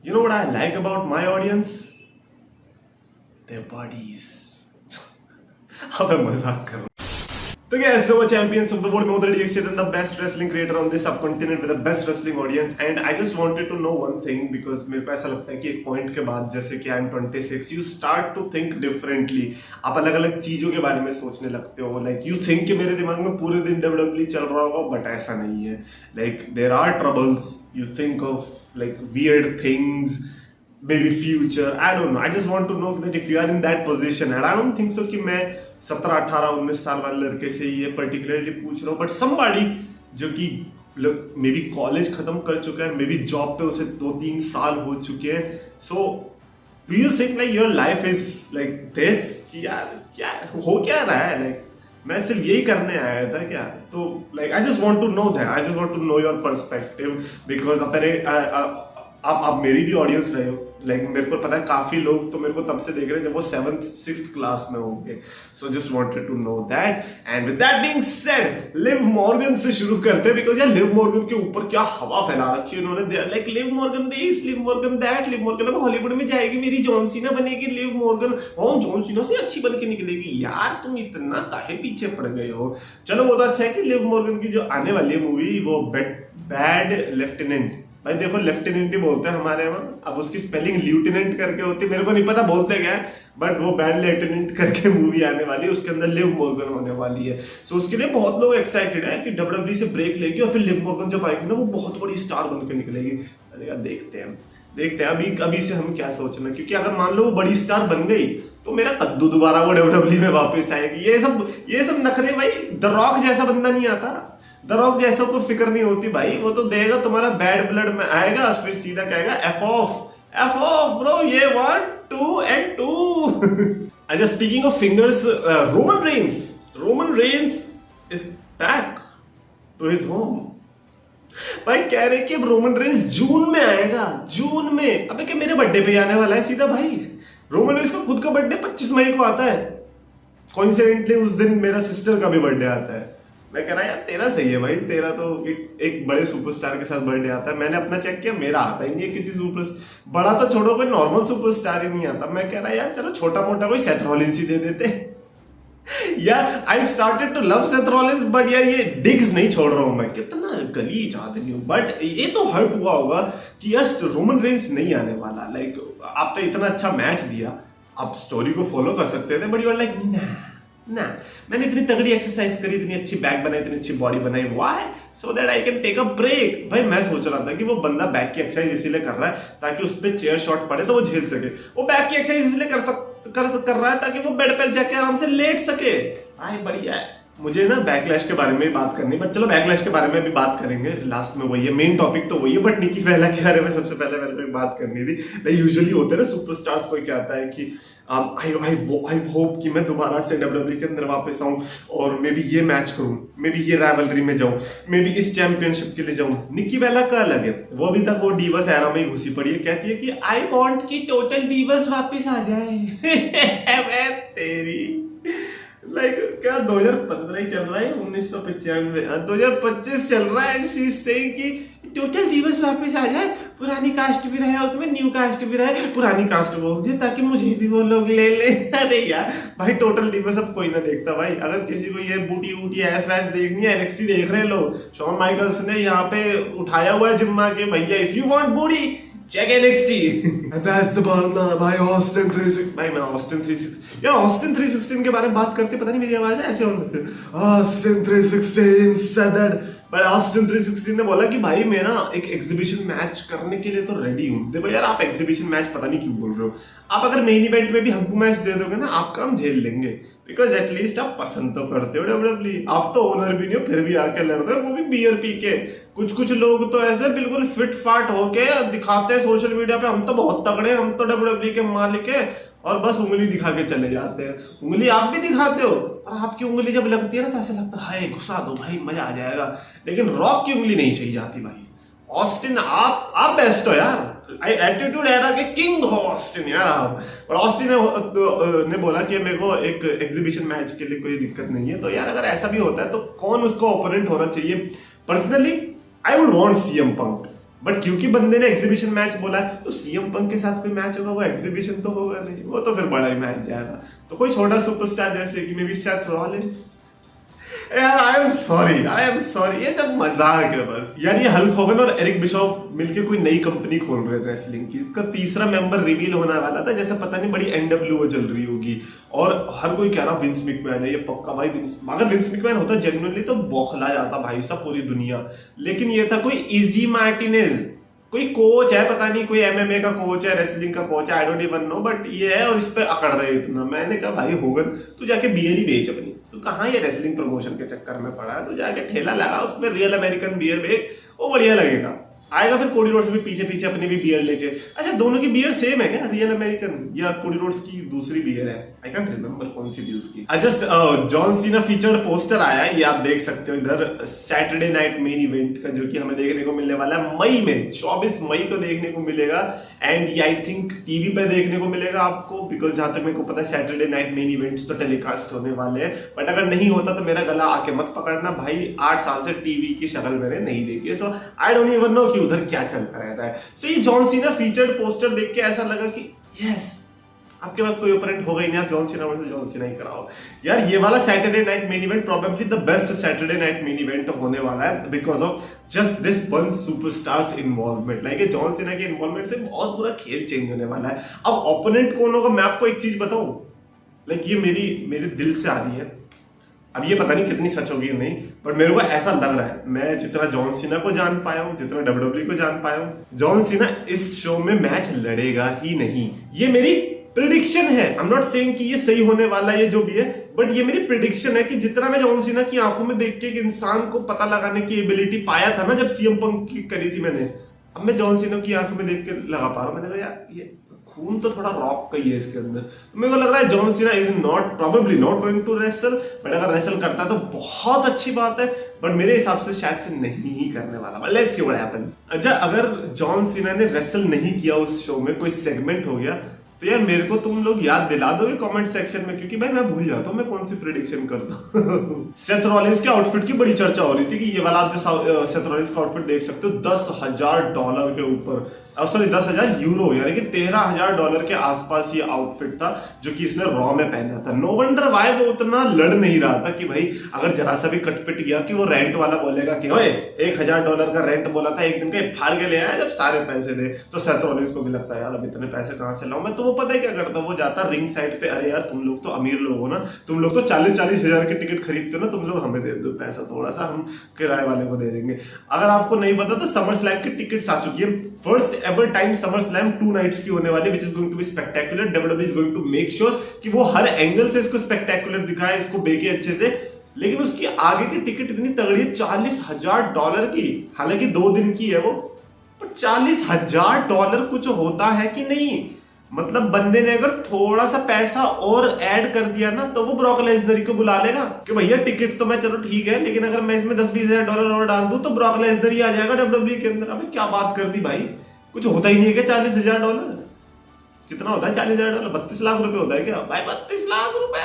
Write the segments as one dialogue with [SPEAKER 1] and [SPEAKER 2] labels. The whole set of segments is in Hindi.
[SPEAKER 1] You know what I like about my audience? Their bodies. अब मैं मजाक कर रहा हूँ. तो guys, so champions of the world, Mother DX and the best wrestling creator on this subcontinent with the best wrestling audience. And I just wanted to know one thing because मेरे को ऐसा लगता है कि एक पॉइंट के बाद जैसे कि I'm 26, you start to think differently. आप अलग अलग चीजों के बारे में सोचने लगते हो. Like you think कि मेरे दिमाग में पूरे दिन WWE चल रहा होगा, but ऐसा नहीं है. Like there are troubles. You think of like weird things. Maybe future, I don't know. I just want to know that if you are in that position, and I don't think so कि मैं 17, 18, 19 साल वाले लड़के से ये पर्टिकुलरली पूछ रहा हूँ, बट somebody जो कि मे बी कॉलेज खत्म कर चुका है, मे बी जॉब पे उसे 2-3 साल हो चुके हैं. So do you think like your life is like this कि यार क्या हो क्या रहा है, लाइक मैं सिर्फ यही करने आया था क्या? तो like I just want to know that, I just want to know your perspective because आप मेरी भी ऑडियंस रहे हो. लाइक मेरे को पता है काफी लोग तो मेरे को तब से देख रहे हैं जब वो 7th 6th क्लास में होंगे. So just wanted to know that. And with that being said, Liv Morgan से शुरू करते हैं बिकॉज यार लिव मॉर्गन के ऊपर क्या हवा फैला रखी है उन्होंने. Like Liv Morgan this, Liv Morgan that, Liv Morgan अब हॉलीवुड में जाएगी, मेरी जॉन सीना बनेगी, लिव मॉर्गन जॉन सीना से अच्छी बन के निकलेगी. यार तुम इतना काहे पीछे पड़ गए हो? चलो वो तो अच्छा है कि लिव मॉर्गन की जो आने वाली है मूवी वो बैड लेफ्टिनेंट, भाई देखो लेफ्टिनेंट ही बोलते हैं हमारे वहाँ. अब उसकी स्पेलिंग ल्यूटिनेंट करके होती है, मेरे को नहीं पता बोलते क्या है, बट वो बैड लेफ्टिनेंट करके मूवी आने वाली है, उसके अंदर लिव मॉर्गन होने वाली है. सो उसके लिए बहुत लोग एक्साइटेड है कि WWE से ब्रेक लेगी और फिर लिव मॉर्गन जब आएगी ना वो बहुत बड़ी स्टार बनकर निकलेगी. अरे यार देखते हैं अभी से हम क्या सोचना, क्योंकि अगर मान लो वो बड़ी स्टार बन गई तो मेरा कद्दू दोबारा वो WWE में वापस आएगी. ये सब नखरे भाई. द रॉक जैसा बंदा नहीं आता, द रॉक जैसा को फिक्र नहीं होती भाई. वो तो देगा तुम्हारा बैड ब्लड में आएगा, फिर सीधा कहेगा एफ ऑफ ब्रो, ये 1 2 and 2. Just speaking of fingers, Roman Reigns is back to his home. भाई कह रहे कि अब रोमन रेंस जून में आएगा, जून में. अबे क्या मेरे बर्थडे पे आने वाला है सीधा भाई. रोमन रेंस का खुद का बर्थडे 25 मई को आता है. कोइंसिडेंटली उस दिन मेरा सिस्टर का भी बर्थडे आता है. मैं कह रहा यार तेरा सही है भाई, तेरा तो एक बड़े सुपरस्टार के साथ बर्थडे आता है. मैंने अपना चेक किया, मेरा आता ही नहीं है किसी बड़ा तो छोड़ो, कोई नॉर्मल सुपरस्टार ही नहीं आता. मैं कह रहा यार चलो छोटा मोटा कोई सेथ रॉलिंस ही दे देते. यार I started to love Seth Rollins, but यार ये डिग्स नहीं छोड़ रहा हूं मैं. कितना गलीज आदमी हूं, बट ये तो हर्ट हुआ होगा कि यार रोमन रेंस नहीं आने वाला. लाइक आपने इतना अच्छा मैच दिया, आप स्टोरी को फॉलो कर सकते थे, बट यू आर लाइक ना. मैंने इतनी तगड़ी एक्सरसाइज करी, इतनी अच्छी बैक बनाई, इतनी अच्छी बॉडी बनाई, why? So that I can take a break. भाई मैं सोच रहा था कि वो बंदा बैक की एक्सरसाइज इसीलिए कर रहा है ताकि उस पर चेयर शॉट पड़े तो वो झेल सके. वो बैक की एक्सरसाइज इसलिए कर रहा है ताकि वो बेड पर जाके आराम से लेट सके. आई बढ़िया है. मुझे ना बैकलैश के बारे में भी बात करनी, बट चलो बैकलैश के बारे में भी बात करेंगे लास्ट में. वही है मेन टॉपिक तो वही है, बट निकी बेला के बारे में सबसे पहले मेरे को बात करनी थी. यूजुअली होते हैं ना सुपरस्टार्स को क्या आता है कि आई होप कि मैं दोबारा से WWE के अंदर वापस आऊं और मे बी ये मैच करूं, मे बी ये राइवलरी में जाऊं, मे बी इस चैंपियनशिप के लिए जाऊं. निकी बेला का अलग है, वो अभी तक वो डीवस एरा में ही घुसी पड़ी है. कहती है कि आई वांट कि टोटल डीवस वापस आ जाए. तेरी लाइक क्या 2015 ही चल रहा है, 1995 2025 चल रहा है. एंड शी इज सेइंग कि टोटल दिवस वापस आ जाए, पुरानी कास्ट भी रहे उसमें, न्यू कास्ट भी रहे. पुरानी कास्ट बोल दिया ताकि मुझे भी वो लोग ले ले. अरे यार भाई टोटल दिवस अब कोई ना देखता भाई. अगर किसी को ये बूटी ऐस वैस देखनी है, NXT देख रहे हैं लोग. शॉन माइकल्स ने यहाँ पे उठाया हुआ है जिम्मा के, भैया इफ यू वांट बूटी check NXT. And that's the Barna by Austin 316. भाई मैं Austin 316 यार Austin 316 के बारे में बात करते पता नहीं मेरी आवाज है ऐसे होने. Austin 316 said that, but Austin 316 ने बोला कि भाई मैं ना एक एग्जीबिशन मैच करने के लिए तो रेडी हूँ. देखो यार आप एग्जीबिशन मैच पता नहीं क्यों बोल रहे हो. आप अगर मेन इवेंट में भी हमको मैच दे दोगे ना, आपका हम झेल लेंगे. बिकॉज एटलीस्ट आप पसंद तो करते हो WWE. आप तो ओनर भी नहीं हो फिर भी आके लड़ रहे हो, वो भी बियर पी के. कुछ लोग तो ऐसे बिल्कुल फिट फाट होके दिखाते हैं सोशल मीडिया पे, हम तो बहुत तगड़े, हम तो WWE के मालिक है, और बस उंगली दिखा के चले जाते हैं. उंगली आप भी दिखाते हो, और आपकी उंगली जब लगती है ना तो ऐसा लगता है घुसा दो भाई मजा आ जाएगा. लेकिन रॉक की उंगली नहीं सही जाती भाई. ऑस्टिन आप बेस्ट हो यार. एटीट्यूड एरा के किंग हो ऑस्टिन यार आप. और ऑस्टिन ने बोला कि मेरे को एक एग्जीबिशन मैच के लिए कोई दिक्कत नहीं है. तो यार अगर ऐसा भी होता है तो कौन उसको ओपोनेंट होना चाहिए? Personally I would want CM Punk. But क्योंकि बंदे ने एग्जीबिशन मैच बोला है तो सीएम पंक के साथ कोई मैच होगा, वो एग्जीबिशन तो होगा नहीं, वो तो फिर बड़ा ही मैच जाएगा। तो कोई छोटा सुपरस्टार जैसे कि मे बी सेथ रॉलिंस। यार आई एम सॉरी, ये जब मजाक है बस। यार ये हल्क होगन और एरिक बिशॉफ मिलके कोई नई कंपनी खोल रहे हैं रेसलिंग की। इसका तीसरा मेंबर रिवील होने वाला था, जैसे पता नहीं बड़ी एनडब्ल्यूओ चल रही होगी और हर कोई कह रहा विंस मैकमैन है ये पक्का भाई। अगर विंस मैकमैन होता जेन्युइनली तो बौखला जाता भाई सब पूरी दुनिया। लेकिन ये था कोई इजी मार्टिनेज, कोई कोच है, पता नहीं कोई एमएमए का कोच है, रेसलिंग का कोच है, I don't even know, but ये है और इस पे अकड़ रहे इतना। मैंने कहा भाई होगन तू जाके बियर ही बेच अपनी, तू कहाँ ये रेसलिंग प्रमोशन के चक्कर में पड़ा है, तू जाके ठेला लगा उसमें रियल अमेरिकन बियर बेच, वो बढ़िया लगेगा। आएगा फिर कोडी रोड्स भी पीछे पीछे अपनी भी बियर लेके। अच्छा दोनों की बियर सेम है क्या, रियल अमेरिकन या कोडी रोड्स की दूसरी बियर है, आई कैंट रिमेंबर कौन सी थी उसकी। अच्छा जॉन सीना फीचर्ड पोस्टर आया है, ये आप देख सकते हो इधर सैटरडे नाइट मेन इवेंट का, जो कि हमें देखने को मिलने वाला है मई में, 24 मई को देखने को मिलेगा। एंड ये आई थिंक टीवी पे देखने को मिलेगा आपको, बिकॉज जहां तक मेरे को पता है सैटरडे नाइट मेन इवेंट्स तो टेलीकास्ट होने वाले हैं। बट अगर नहीं होता तो मेरा गला आके मत पकड़ना भाई, 8 साल से टीवी की शक्ल मैंने नहीं देखी है, सो आई डोंट इवन नो कि उधर क्या चलता रहता है। सो ये जॉन सीना फीचर्ड पोस्टर देख के ऐसा लगा कि यस आपके पास कोई ओपोनेंट होगा ही नहीं, आप John Cena versus John Cena ही कराओ। यार ये वाला Saturday night main event probably the best Saturday night main event होने वाला है, because of just this one superstars involvement. Like John Cena के इन्वॉल्वमेंट से बहुत पूरा खेल चेंज होने वाला है। अब ओपोनेंट कौन होगा मैं आपको एक चीज बताऊं, लाइक ये मेरे दिल से आ रही है, अब ये पता नहीं कितनी सच होगी नहीं, बट मेरे को ऐसा लग रहा है, मैं जितना जॉन सीना को जान पाया हूं, जितना डब्ल्यूडब्ल्यू को जान पाया हूं, जॉन सीना इस शो में मैच लड़ेगा ही नहीं। ये मेरी प्रिडिक्शन है, आई एम नॉट सेइंग कि ये सही होने वाला है जो भी है, बट ये मेरी प्रिडिक्शन है कि जितना मैं जॉन सीना की आंखों में देख के एक इंसान को पता लगाने की एबिलिटी पाया था ना जब सीएम पंक की करी थी मैंने, अब मैं जॉन सीना की आंखों में देख के लगा पा रहा हूं। मैंने कहा यार ये खून तो थोड़ा रॉक का ही है इसके अंदर। तो मेरे को लग रहा है John Cena is not probably not going to wrestle, but अगर रेसल करता है तो बहुत अच्छी बात है, बट मेरे हिसाब से शायद से नहीं ही करने वाला। Let's see what happens. अच्छा अगर जॉन सीना ने रेसल नहीं किया उस शो में, कोई सेगमेंट हो गया, तो यार मेरे को तुम लोग याद दिला दोगे कमेंट सेक्शन में, क्योंकि भाई मैं भूल जाता हूँ मैं कौन सी प्रेडिक्शन करता हूँ। सेथ रॉलिंस के आउटफिट की बड़ी चर्चा हो रही थी कि ये वाला आप जो सेथ रॉलिंस का आउटफिट देख सकते हो $10,000 के ऊपर, सॉरी $10,000 यानी कि $13,000 के आसपास ये आउटफिट था जो कि इसने रॉ में पहना था। नो वंडर वाई वो उतना लड़ नहीं रहा था कि भाई अगर जरा सा भी कटपिट गया कि वो रेंट वाला बोलेगा कि ओए $1,000 का रेंट बोला था एक दिन का, फाड़ के ले आया जब सारे पैसे दे। तो सेथ रॉलिंस को भी लगता है यार अब इतने पैसे कहां से लाऊं मैं, तो वो पता है क्या करता, वो जाता रिंग साइड पे, अरे यार तुम लोग तो अमीर लोग हो ना, तुम लोग तो 40-40 हजार के टिकट खरीदते हो ना, तुम लोग हमें दे दो पैसा थोड़ा सा, हम किराए वाले को दे देंगे। अगर आपको नहीं पता तो समर स्लैम की टिकट्स आ चुकी है, first ever time Summer Slam 2 nights की होने वाली, which is going to be spectacular. WWE is going to make sure कि वो हर एंगल से इसको स्पेक्टेकुलर दिखाए, इसको बेके अच्छे से। लेकिन उसकी आगे की टिकट इतनी तगड़ी है $40,000 की, हालांकि 2 दिन की है वो, पर $40,000 कुछ होता है कि नहीं। मतलब बंदे ने अगर थोड़ा सा पैसा और ऐड कर दिया ना तो वो ब्रॉक लेसनर को बुला लेगा कि भैया टिकट तो मैं चलो ठीक है, लेकिन अगर मैं इसमें $10-20,000 और डाल दूं तो ब्रॉक लेसनर ही आ जाएगा डब्ल्यूडब्ल्यू के अंदर। अबे क्या बात कर दी भाई, कुछ होता ही नहीं है क्या $40,000? कितना होता है $40,000? 32 लाख रुपए होता है क्या भाई? 32 लाख रुपए,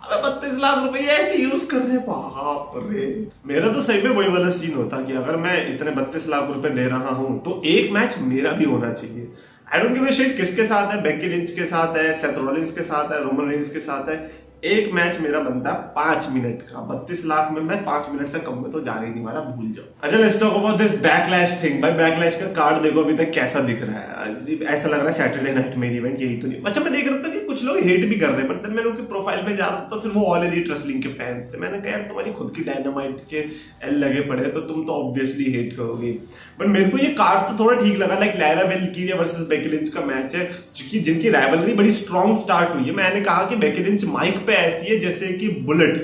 [SPEAKER 1] अबे 32 लाख रुपए ऐसे यूज कर रहे, बाप रे। मेरा तो सही में वही वाला सीन होता कि अगर मैं इतने 32 लाख रुपए दे रहा हूं तो एक मैच मेरा भी होना चाहिए। I don't give a shit किसके साथ है, बेकी लिंच के साथ है, सेथ रॉलिंस के साथ है, रोमन रेंस के साथ है, एक मैच मेरा बनता 5 मिनट का। 32 लाख में मैं 5 मिनट से कम में तो जाने नहीं वाला, भूल जाओ। अच्छा let's talk about this backlash thing. भाई बैकलैश का कार्ड देखो अभी तक कैसा दिख रहा है, ऐसा लग रहा है सैटरडे नाइट मेन इवेंट यही तो नहीं। अच्छा मैं देख रहा था कि कुछ लोग हेट भी कर रहे हैं, बट मैं उनके प्रोफाइल में जा रहा था तो फिर वो ऑल एलीट रेसलिंग के फैंस थे। मैंने कहा यार तुम्हारी खुद की डायनामाइट के एल लगे पड़े तो तुम तो ऑब्वियसली हेट करोगे, बट मेरे को ये कार्ड तो थोड़ा ठीक लगा। Like Lyra Valkyrie versus Becky Lynch का मैच है जिनकी राइवलरी बड़ी स्ट्रॉन्ग स्टार्ट हुई है। मैंने कहा कि बेकी लिंच माइक पे ऐसी है जैसे कि बुलेट,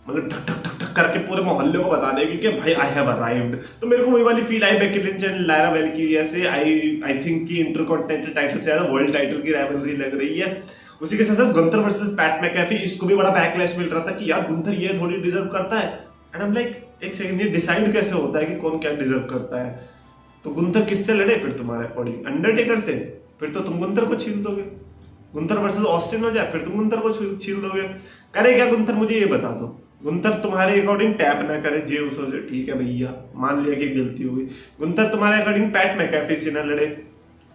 [SPEAKER 1] मतलब ठक ठक ठक ठक करके पूरे मोहल्ले को बता देगी कि भाई आई हैव अराइव्ड। तो मेरे को वही वाली फील आई Becky Lynch and Lyra Valkyrie से। आई थिंक कि इंटरकॉन्टिनेंटल टाइटल से ज्यादा वर्ल्ड टाइटल की राइवलरी लग रही है। उसी के साथ साथ गुंथर वर्सेस पैट मैकएफी, इसको भी बड़ा बैकलैश मिल रहा था कि यार गुंथर ये थोड़ी डिजर्व करता है। एंड आई एम लाइक एक सेकंड, ये डिसाइड कैसे होता है कि कौन क्या डिजर्व करता है? तो गुंथर किससे लड़े फिर तुम्हारे अकॉर्डिंग? अंडरटेकर से? फिर तो तुम गुंथर को छील दोगे। गुंथर वर्सेस ऑस्टिन हो जाए फिर तुम गुंथर को छील दोगे। करे क्या गुंथर, मुझे ये बता दो। गुंथर तुम्हारे अकॉर्डिंग टैप ना करे जे उसो से, ठीक है भैया, मान लिया कि गलती हो गई। गुंथर तुम्हारे अकॉर्डिंग पैट मैकेफी से ना लड़े,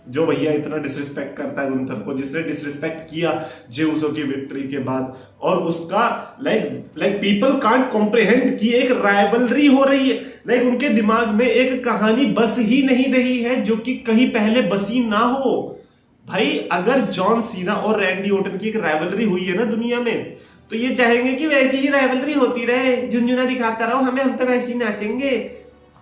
[SPEAKER 1] जो भैया इतना डिसरिस्पेक्ट करता है गुंथर को, जिसने डिसरिस्पेक्ट किया जे उसो की विक्ट्री के बाद, और उसका लाइक पीपल कांट कॉम्प्रिहेंड कि एक राइवलरी हो रही है, लाइक उनके दिमाग में एक कहानी बस ही नहीं रही है जो कि कहीं पहले बसी ना हो। भाई अगर जॉन सीना और रैंडी ओटन की एक राइवलरी हुई है ना दुनिया में, तो ये चाहेंगे कि वैसी ही राइवलरी होती रहे, झुंझुना दिखाता रहो हमें, हम तो वैसे ही नाचेंगे।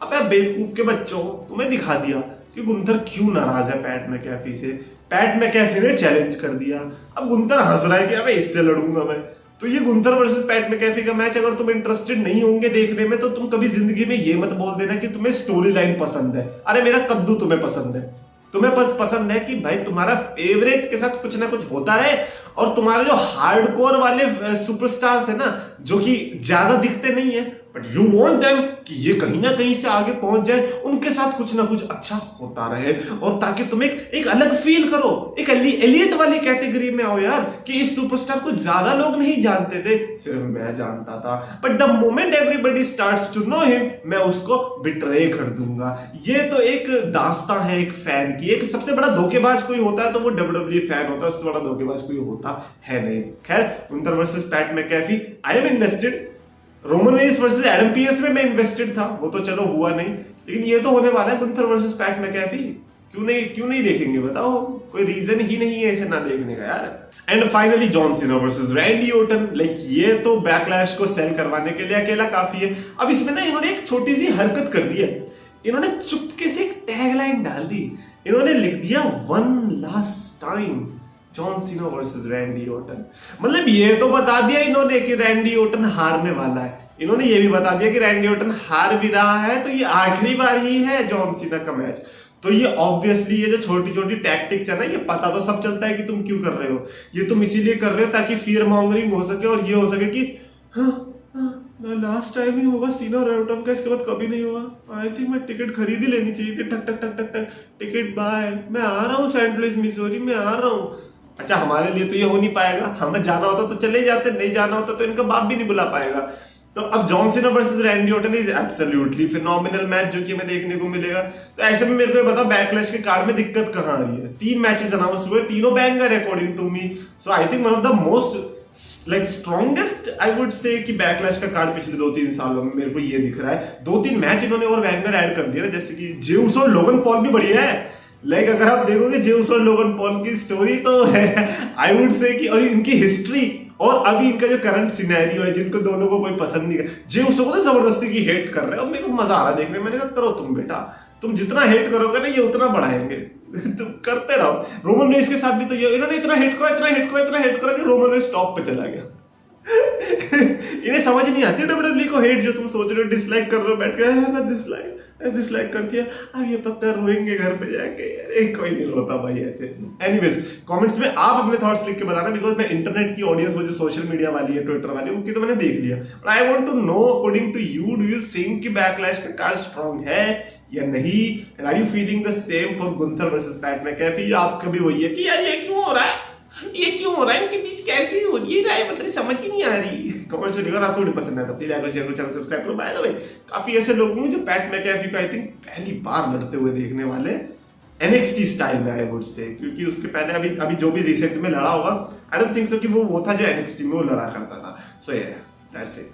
[SPEAKER 1] अबे बेवकूफ के बच्चों, तुम्हें दिखा दिया कि गुंथर क्यों नाराज है पैट मैकेफी से। पैट मैकेफी ने चैलेंज कर दिया, अब गुंथर हंस रहा है कि अबे इससे लड़ूंगा मैं। तो ये गुंथर वर्सेस पैट मैकेफी का मैच अगर तुम इंटरेस्टेड नहीं होंगे देखने में, तो तुम कभी जिंदगी में ये मत बोल देना कि तुम्हें स्टोरी लाइन पसंद है। अरे मेरा कद्दू तुम्हें पसंद है, तुम्हें बस पसंद है कि भाई तुम्हारा फेवरेट के साथ कुछ ना कुछ होता रहे, और तुम्हारे जो हार्डकोर वाले सुपरस्टार्स है ना, जो कि ज्यादा दिखते नहीं है बट यू वांट देम कि ये कहीं ना कहीं से आगे पहुंच जाए, उनके साथ कुछ ना कुछ अच्छा होता रहे, और ताकि तुम एक अलग फील करो, एक एलियट वाली कैटेगरी में आओ यार, कि इस सुपरस्टार को ज्यादा लोग नहीं जानते थे, सिर्फ मैं जानता था, but the moment everybody starts to know him, मैं उसको बिट्रे कर दूंगा। ये तो एक दास्तां है एक फैन की। एक सबसे बड़ा धोखेबाज कोई होता है तो वो WWE फैन होता है, उससे बड़ा धोखेबाज कोई होता है नहीं। खैर, Gunther versus Pat McAfee, I am invested. Roman Reigns versus Adam Pearce में मैं इन्वेस्टेड था, वो तो चलो हुआ नहीं, लेकिन ये तो होने वाला है गुंथर वर्सेस पैट मैकेफी। क्यों नहीं देखेंगे बताओ, कोई रीजन ही नहीं है इसे ना देखने का यार। And finally John Cena versus Randy Orton, like ये तो बैकलैश को सेल करवाने के लिए अकेला काफी है। अब इसमें ना इन्होंने एक छोटी सी हरकत कर दी है, इन्होंने चुपके से एक टैगलाइन डाल दी, इन्होंने लिख दिया one last time John Cena versus Randy Orton. मतलब ये तो बता दिया इन्होंने कि रैंडी ओटन हारने वाला है, इन्होंने ये भी बता दिया कि रैंडी ओटन हार भी रहा है, तो ये आखिरी बार ही है जॉन सीना का मैच। तो ये ऑब्वियसली ये जो छोटी छोटी टैक्टिक्स है ना, ये पता तो सब चलता है कि तुम क्यों कर रहे हो, ये तुम इसीलिए कर रहे हो ताकि फियर मॉन्गरिंग हो सके, और ये हो सके कि लास्ट टाइम ही होगा सीना और ओटन का, इसके बाद कभी नहीं होगा। आई थिंक मैं टिकट खरीद ही लेनी चाहिए थी, टक टक टक टक टक टिकट बाय, मैं आ रहा हूँ सेंट लुइस मिसौरी में आ रहा हूँ। अच्छा हमारे लिए तो ये हो नहीं पाएगा, हमें जाना होता तो चले जाते, नहीं जाना होता तो इनका बाप भी नहीं बुला पाएगा। तो अब John Cena versus Randy Orton is absolutely phenomenal match जो कि हमें देखने को मिलेगा। तो ऐसे में मेरे को बताओ बैकलैश के कार्ड में दिक्कत कहां आ रही है। 3 मैचेस अनाउंस हुए, तीनों banger according to me. So I think one of the most like strongest I would say कि बैकलैश का कार्ड पिछले 2-3 सालों में मेरे को ये दिख रहा है। 2-3 मैच इन्होंने और बैंगर ऐड कर दिया, जैसे कि जेउस और लोगन पॉल भी बढ़िया है। लाइक अगर आप देखोगे जेउस और लोगन पॉल की स्टोरी तो है आई वुड से कि, और इनकी हिस्ट्री और अभी इनका जो करंट सिनेरियो है, जिनको दोनों को कोई पसंद नहीं कर, जेउस को तो जबरदस्ती की हेट कर रहे हैं, और मेरे को मजा आ रहा है देखने में। मैंने कहा करो तुम बेटा, तुम जितना हेट करोगे ना ये उतना बढ़ाएंगे तुम करते रहो। रोमन रेंस के साथ भी तो ये इन्होंने इतना हेट करा कि रोमन रेंस टॉप पे चला गया इन्हें समझ नहीं आती WWE को हेट, जो तुम सोच रहे हो डिसलाइक कर रहे हो बैठ कर, डिसलाइक कर दिया, अब ये पक्का रोएंगे घर पे जाके। अरे कोई नहीं रोता भाई ऐसे। एनीवेज कमेंट्स में आप अपने थॉट्स लिख के बताना, बिकॉज मैं इंटरनेट की ऑडियंस, वो जो सोशल मीडिया वाली है ट्विटर वाली, उनकी तो मैंने देख लिया, but I want to know according to you, do you think कि बैकलैश का कार्ड स्ट्रांग है या नहीं, and are you feeling the same for Gunther versus Pat McAfee? आपका भी वही है कि यार ये क्यों हो रहा है, ये क्यों हो रहा है, इनके बीच कैसी हो रही है राइवलरी, समझ ही नहीं आ रही। कमेंट्स में अगर आपको वीडियो पसंद है तो प्लीज लाइक शेयर करो, चैनल सब्सक्राइब करो। बाय द वे काफी ऐसे लोग होंगे जो पैट मैकेफी को आई थिंक पहली बार लड़ते हुए देखने वाले NXT स्टाइल में आई वुड से, क्योंकि उसके पहले अभी जो भी रिसेंट में लड़ा होगा, आई डोंट थिंक सो कि वो था जो NXT में वो लड़ा करता था। सो या दैट्स इट।